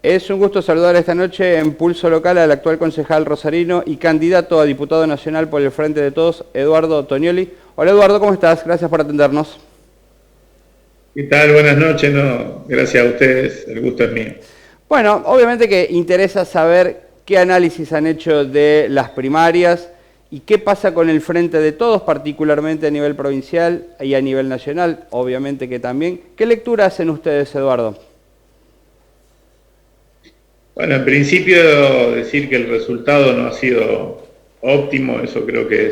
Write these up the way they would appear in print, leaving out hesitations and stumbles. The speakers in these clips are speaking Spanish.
Es un gusto saludar esta noche en Pulso Local al actual concejal rosarino y candidato a diputado nacional por el Frente de Todos, Eduardo Tonioli. Hola Eduardo, ¿cómo estás? Gracias por atendernos. ¿Qué tal? Buenas noches. No, gracias a ustedes, el gusto es mío. Bueno, obviamente que interesa saber qué análisis han hecho de las primarias y qué pasa con el Frente de Todos, particularmente a nivel provincial y a nivel nacional, obviamente que también. ¿Qué lectura hacen ustedes, Eduardo? Bueno, en principio decir que el resultado no ha sido óptimo, eso creo que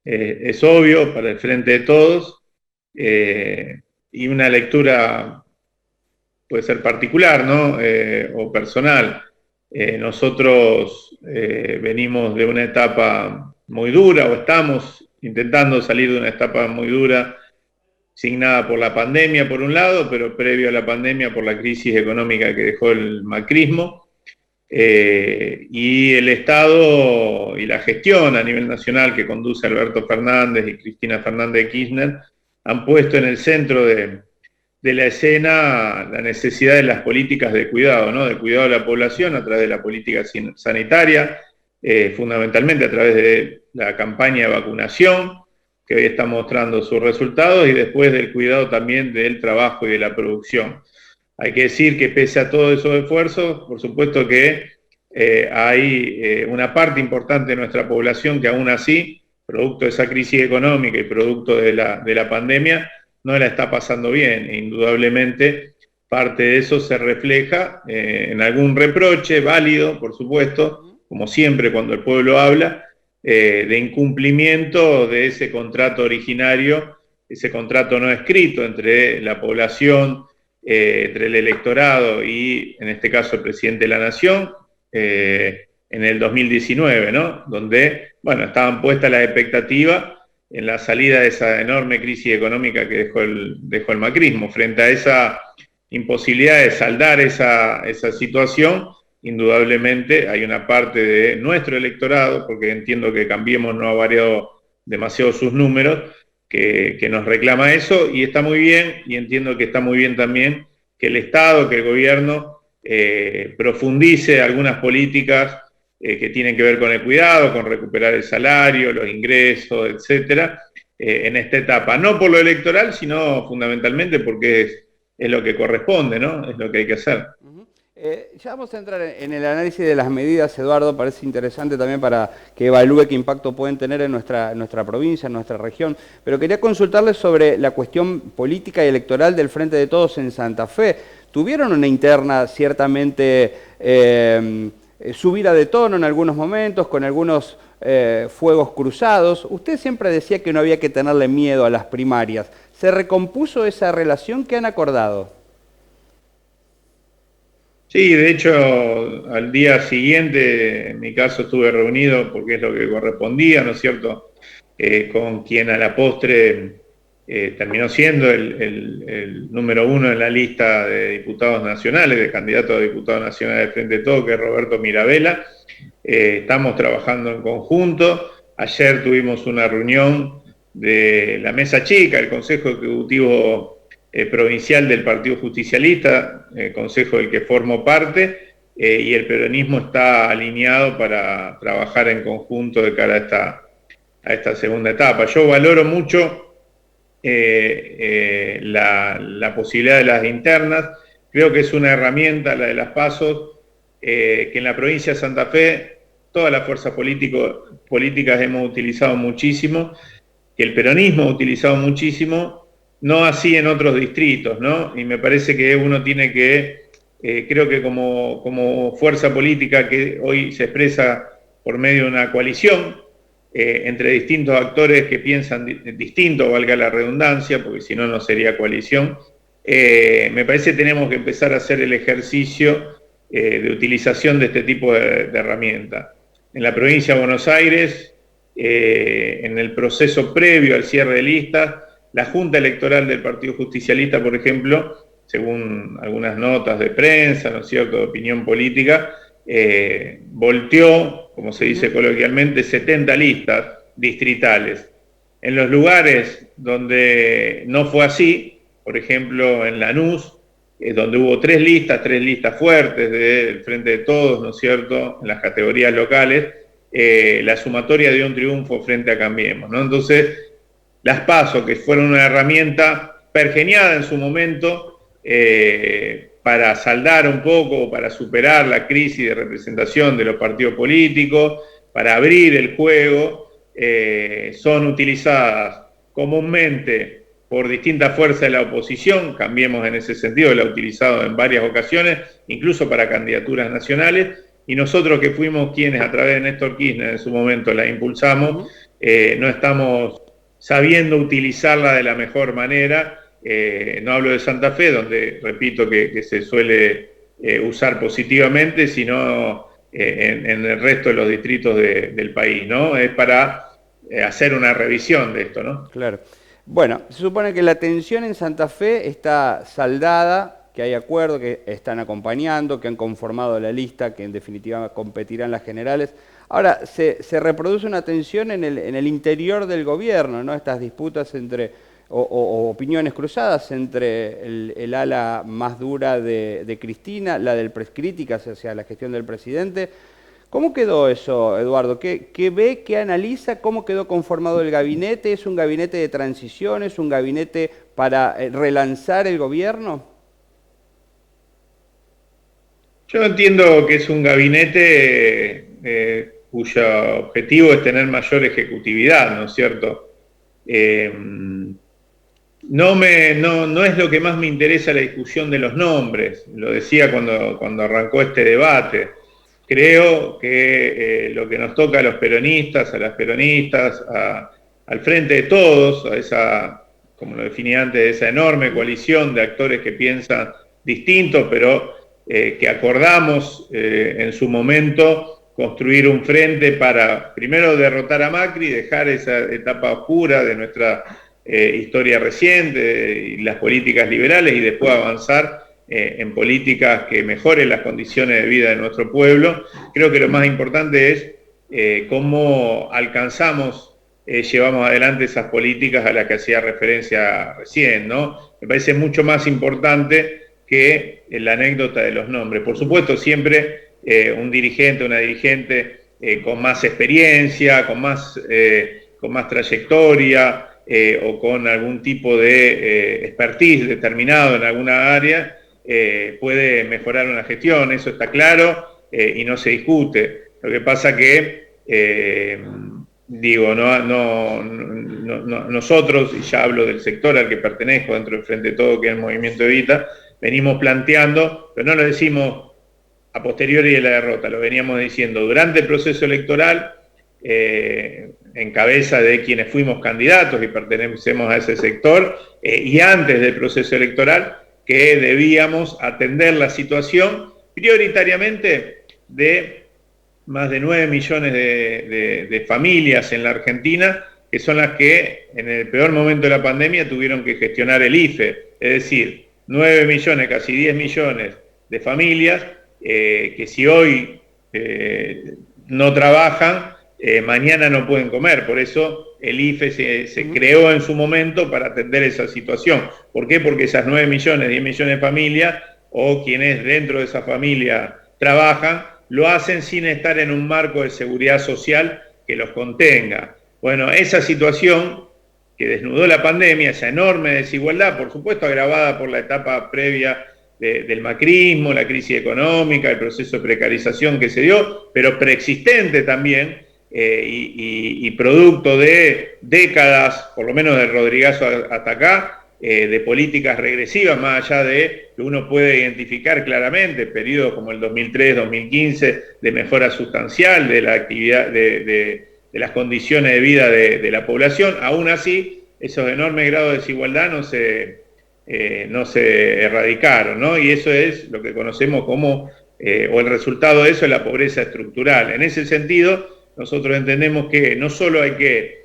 es obvio para el Frente de Todos, y una lectura puede ser particular, ¿no? O personal. Nosotros venimos de una etapa muy dura, o estamos intentando salir de una etapa muy dura, signada por la pandemia por un lado, pero previo a la pandemia por la crisis económica que dejó el macrismo, y el Estado y la gestión a nivel nacional que conduce Alberto Fernández y Cristina Fernández de Kirchner han puesto en el centro de la escena la necesidad de las políticas de cuidado, ¿no? De cuidado de la población a través de la política sanitaria, fundamentalmente a través de la campaña de vacunación, que hoy está mostrando sus resultados, y después del cuidado también del trabajo y de la producción. Hay que decir que pese a todos esos esfuerzos, por supuesto que hay una parte importante de nuestra población que aún así, producto de esa crisis económica y producto de la pandemia, no la está pasando bien. E indudablemente parte de eso se refleja en algún reproche válido, por supuesto, como siempre cuando el pueblo habla, de incumplimiento de ese contrato originario, ese contrato no escrito entre la población, entre el electorado y, en este caso, el presidente de la Nación, en el 2019, ¿no? Donde, bueno, estaban puestas las expectativas en la salida de esa enorme crisis económica que dejó el macrismo. Frente a esa imposibilidad de saldar esa situación, indudablemente hay una parte de nuestro electorado, porque entiendo que Cambiemos no ha variado demasiado sus números, que nos reclama eso, y está muy bien, y entiendo que está muy bien también que el Estado, que el gobierno profundice algunas políticas que tienen que ver con el cuidado, con recuperar el salario, los ingresos, etcétera, en esta etapa. No por lo electoral, sino fundamentalmente porque es lo que corresponde, ¿no? Es lo que hay que hacer. Ya vamos a entrar en el análisis de las medidas, Eduardo. Parece interesante también para que evalúe qué impacto pueden tener en nuestra provincia, en nuestra región. Pero quería consultarles sobre la cuestión política y electoral del Frente de Todos en Santa Fe. Tuvieron una interna ciertamente subida de tono en algunos momentos, con algunos fuegos cruzados. Usted siempre decía que no había que tenerle miedo a las primarias. ¿Se recompuso esa relación? ¿Qué han acordado? Sí, de hecho, al día siguiente, en mi caso, estuve reunido, porque es lo que correspondía, ¿no es cierto?, con quien a la postre terminó siendo el número uno en la lista de diputados nacionales, de candidatos a diputados nacionales del Frente de Todos, que es Roberto Mirabella. Estamos trabajando en conjunto. Ayer tuvimos una reunión de la Mesa Chica, el Consejo Ejecutivo provincial del Partido Justicialista, consejo del que formo parte, y el peronismo está alineado para trabajar en conjunto de cara a esta segunda etapa. Yo valoro mucho la posibilidad de las internas. Creo que es una herramienta, la de las PASO, que en la provincia de Santa Fe todas las fuerzas políticas hemos utilizado muchísimo, que el peronismo ha utilizado muchísimo, no así en otros distritos, ¿no? Y me parece que uno tiene que, creo que como fuerza política que hoy se expresa por medio de una coalición entre distintos actores que piensan distinto, valga la redundancia, porque si no, no sería coalición, me parece que tenemos que empezar a hacer el ejercicio de utilización de este tipo de herramientas. En la provincia de Buenos Aires, en el proceso previo al cierre de listas, la Junta Electoral del Partido Justicialista, por ejemplo, según algunas notas de prensa, ¿no es cierto?, de opinión política, volteó, como se dice coloquialmente, 70 listas distritales. En los lugares donde no fue así, por ejemplo en Lanús, donde hubo tres listas fuertes del Frente de Todos, ¿no es cierto?, en las categorías locales, la sumatoria dio un triunfo frente a Cambiemos, ¿no? Entonces, las PASO, que fueron una herramienta pergeniada en su momento para saldar un poco, para superar la crisis de representación de los partidos políticos, para abrir el juego, son utilizadas comúnmente por distintas fuerzas de la oposición. Cambiemos en ese sentido, la ha utilizado en varias ocasiones, incluso para candidaturas nacionales, y nosotros que fuimos quienes a través de Néstor Kirchner en su momento la impulsamos, no estamos sabiendo utilizarla de la mejor manera. No hablo de Santa Fe, donde repito que se suele usar positivamente, sino en el resto de los distritos del país, ¿no? Es para hacer una revisión de esto, ¿no? Claro. Bueno, se supone que la tensión en Santa Fe está saldada, que hay acuerdo, que están acompañando, que han conformado la lista, que en definitiva competirán las generales. Ahora, se reproduce una tensión en el interior del gobierno, ¿no? Estas disputas entre, o opiniones cruzadas entre el ala más dura de Cristina, la del críticas hacia la gestión del presidente. ¿Cómo quedó eso, Eduardo? ¿Qué ve, qué analiza? ¿Cómo quedó conformado el gabinete? ¿Es un gabinete de transición? ¿Es un gabinete para relanzar el gobierno? Yo entiendo que es un gabinete cuyo objetivo es tener mayor ejecutividad, ¿no es cierto? No es lo que más me interesa la discusión de los nombres, lo decía cuando arrancó este debate. Creo que lo que nos toca a los peronistas, a las peronistas, al Frente de Todos, a esa, como lo definí antes, esa enorme coalición de actores que piensan distintos, pero que acordamos en su momento construir un frente para primero derrotar a Macri, dejar esa etapa oscura de nuestra historia reciente y las políticas liberales, y después avanzar en políticas que mejoren las condiciones de vida de nuestro pueblo. Creo que lo más importante es cómo alcanzamos, llevamos adelante esas políticas a las que hacía referencia recién, ¿no? Me parece mucho más importante que la anécdota de los nombres. Por supuesto, siempre un dirigente, una dirigente con más experiencia, con más trayectoria o con algún tipo de expertise determinado en alguna área, puede mejorar una gestión, eso está claro y no se discute. Lo que pasa que, nosotros, y ya hablo del sector al que pertenezco dentro del Frente de Todo, que es el Movimiento Evita, venimos planteando, pero no lo decimos a posteriori de la derrota, lo veníamos diciendo durante el proceso electoral, en cabeza de quienes fuimos candidatos y pertenecemos a ese sector, y antes del proceso electoral, que debíamos atender la situación prioritariamente de más de 9 millones de familias en la Argentina, que son las que en el peor momento de la pandemia tuvieron que gestionar el IFE. Es decir, 9 millones, casi 10 millones de familias que si hoy no trabajan, mañana no pueden comer. Por eso el IFE se creó en su momento para atender esa situación. ¿Por qué? Porque esas 9 millones, 10 millones de familias, o quienes dentro de esa familia trabajan, lo hacen sin estar en un marco de seguridad social que los contenga. Bueno, esa situación que desnudó la pandemia, esa enorme desigualdad, por supuesto agravada por la etapa previa del macrismo, la crisis económica, el proceso de precarización que se dio, pero preexistente también, y producto de décadas, por lo menos de Rodrigazo hasta acá, de políticas regresivas, más allá de que uno puede identificar claramente periodos como el 2003-2015 de mejora sustancial de la actividad, de las condiciones de vida de la población. Aún así, esos enormes grados de desigualdad no se erradicaron, ¿no? Y eso es lo que conocemos como, o el resultado de eso es la pobreza estructural. En ese sentido, nosotros entendemos que no solo hay que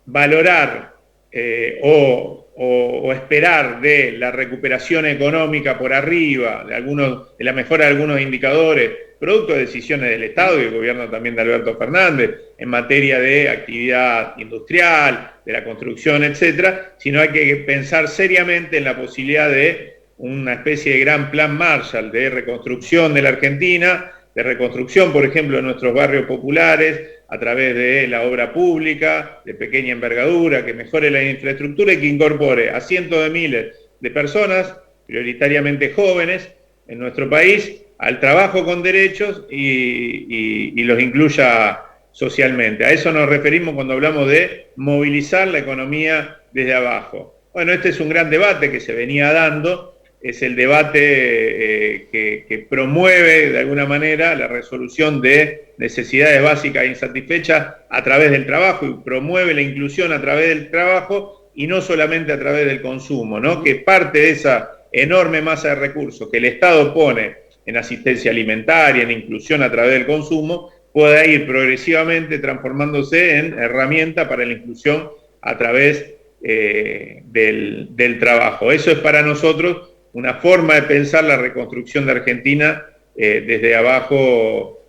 valorar o esperar de la recuperación económica por arriba, de la mejora de algunos indicadores, producto de decisiones del Estado y del gobierno también de Alberto Fernández, en materia de actividad industrial, de la construcción, etcétera, sino hay que pensar seriamente en la posibilidad de una especie de gran plan Marshall de reconstrucción de la Argentina, de reconstrucción, por ejemplo, de nuestros barrios populares, a través de la obra pública, de pequeña envergadura, que mejore la infraestructura y que incorpore a cientos de miles de personas, prioritariamente jóvenes, en nuestro país, al trabajo con derechos y los incluya socialmente. A eso nos referimos cuando hablamos de movilizar la economía desde abajo. Bueno, este es un gran debate que se venía dando, es el debate que promueve de alguna manera la resolución de necesidades básicas e insatisfechas a través del trabajo y promueve la inclusión a través del trabajo y no solamente a través del consumo, ¿no? Que parte de esa enorme masa de recursos que el Estado pone en asistencia alimentaria, en inclusión a través del consumo, pueda ir progresivamente transformándose en herramienta para la inclusión a través del trabajo. Eso es para nosotros una forma de pensar la reconstrucción de Argentina desde abajo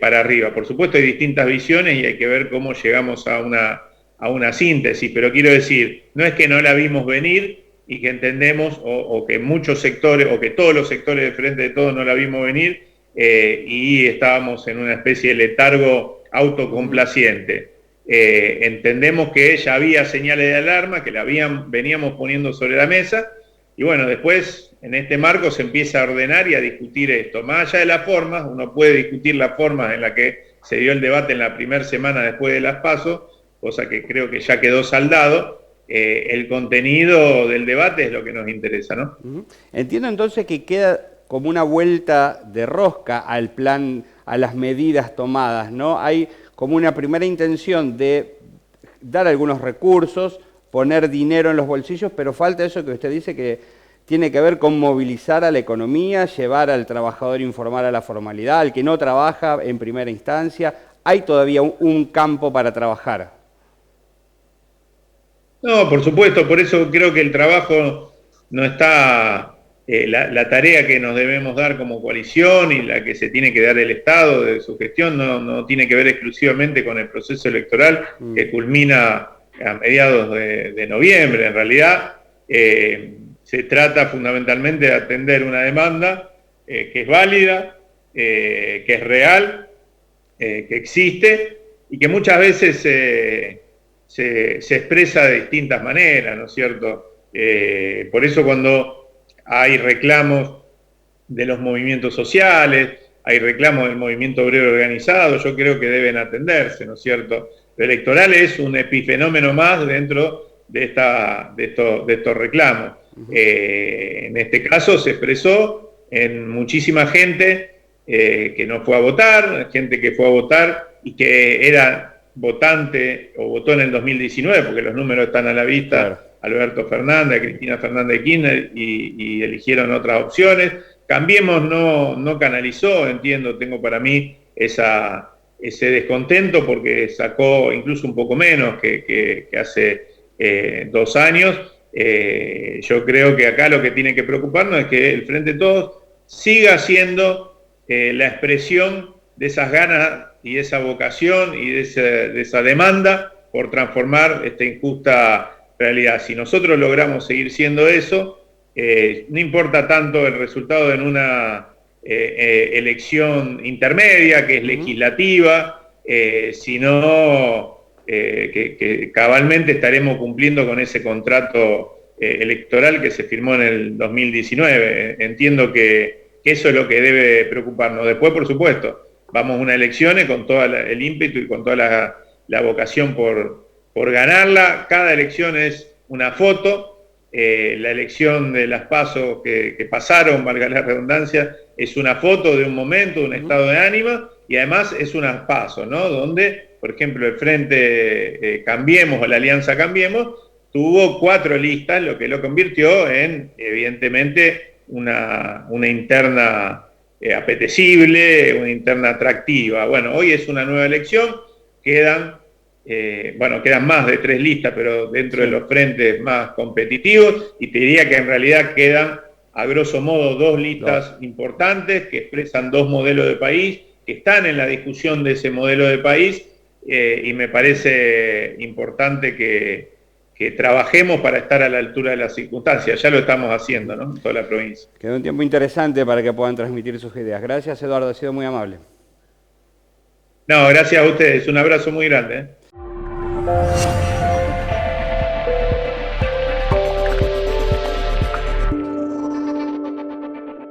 para arriba. Por supuesto hay distintas visiones y hay que ver cómo llegamos a una síntesis, pero quiero decir, no es que no la vimos venir y que entendemos, o que muchos sectores, o que todos los sectores de Frente de Todos no la vimos venir y estábamos en una especie de letargo autocomplaciente. Entendemos que ya había señales de alarma, que veníamos poniendo sobre la mesa, y bueno, después en este marco se empieza a ordenar y a discutir esto. Más allá de las formas, uno puede discutir las formas en las que se dio el debate en la primera semana después de las PASO, cosa que creo que ya quedó saldado. El contenido del debate es lo que nos interesa, ¿no? Entiendo entonces que queda como una vuelta de rosca al plan, a las medidas tomadas, ¿no? Hay como una primera intención de dar algunos recursos, poner dinero en los bolsillos, pero falta eso que usted dice que tiene que ver con movilizar a la economía, llevar al trabajador informal a la formalidad, al que no trabaja en primera instancia. Hay todavía un campo para trabajar. No, por supuesto, por eso creo que el trabajo no está, la tarea que nos debemos dar como coalición y la que se tiene que dar el Estado de su gestión no tiene que ver exclusivamente con el proceso electoral que culmina a mediados de noviembre. En realidad se trata fundamentalmente de atender una demanda que es válida, que es real, que existe y que muchas veces se expresa de distintas maneras, ¿no es cierto? Por eso cuando hay reclamos de los movimientos sociales, hay reclamos del movimiento obrero organizado, yo creo que deben atenderse, ¿no es cierto? Lo electoral es un epifenómeno más dentro de estos reclamos. En este caso se expresó en muchísima gente que no fue a votar, gente que fue a votar y que era votante o votó en el 2019, porque los números están a la vista, claro. Alberto Fernández, Cristina Fernández de Kirchner, y eligieron otras opciones. Cambiemos no canalizó, entiendo, tengo para mí ese descontento, porque sacó incluso un poco menos que hace 2 años. Yo creo que acá lo que tiene que preocuparnos es que el Frente de Todos siga siendo la expresión de esas ganas y esa vocación y de esa demanda por transformar esta injusta realidad. Si nosotros logramos seguir siendo eso, no importa tanto el resultado en una elección intermedia, que es legislativa, sino que cabalmente estaremos cumpliendo con ese contrato electoral que se firmó en el 2019. Entiendo que eso es lo que debe preocuparnos. Después, por supuesto, vamos a unas elecciones con todo el ímpetu y con toda la vocación por ganarla. Cada elección es una foto. La elección de las PASO que pasaron, valga la redundancia, es una foto de un momento, de un estado de ánimo, y además es una PASO, ¿no? Donde, por ejemplo, el Frente Cambiemos o la Alianza Cambiemos tuvo 4 listas, lo que lo convirtió en, evidentemente, una interna apetecible, una interna atractiva. Bueno, hoy es una nueva elección, quedan bueno, quedan más de 3 listas, pero dentro de los frentes más competitivos, y te diría que en realidad quedan, a grosso modo, 2 listas importantes que expresan 2 modelos de país, que están en la discusión de ese modelo de país, y me parece importante que trabajemos para estar a la altura de las circunstancias. Ya lo estamos haciendo, ¿no? En toda la provincia. Quedó un tiempo interesante para que puedan transmitir sus ideas. Gracias, Eduardo, ha sido muy amable. No, gracias a ustedes. Un abrazo muy grande.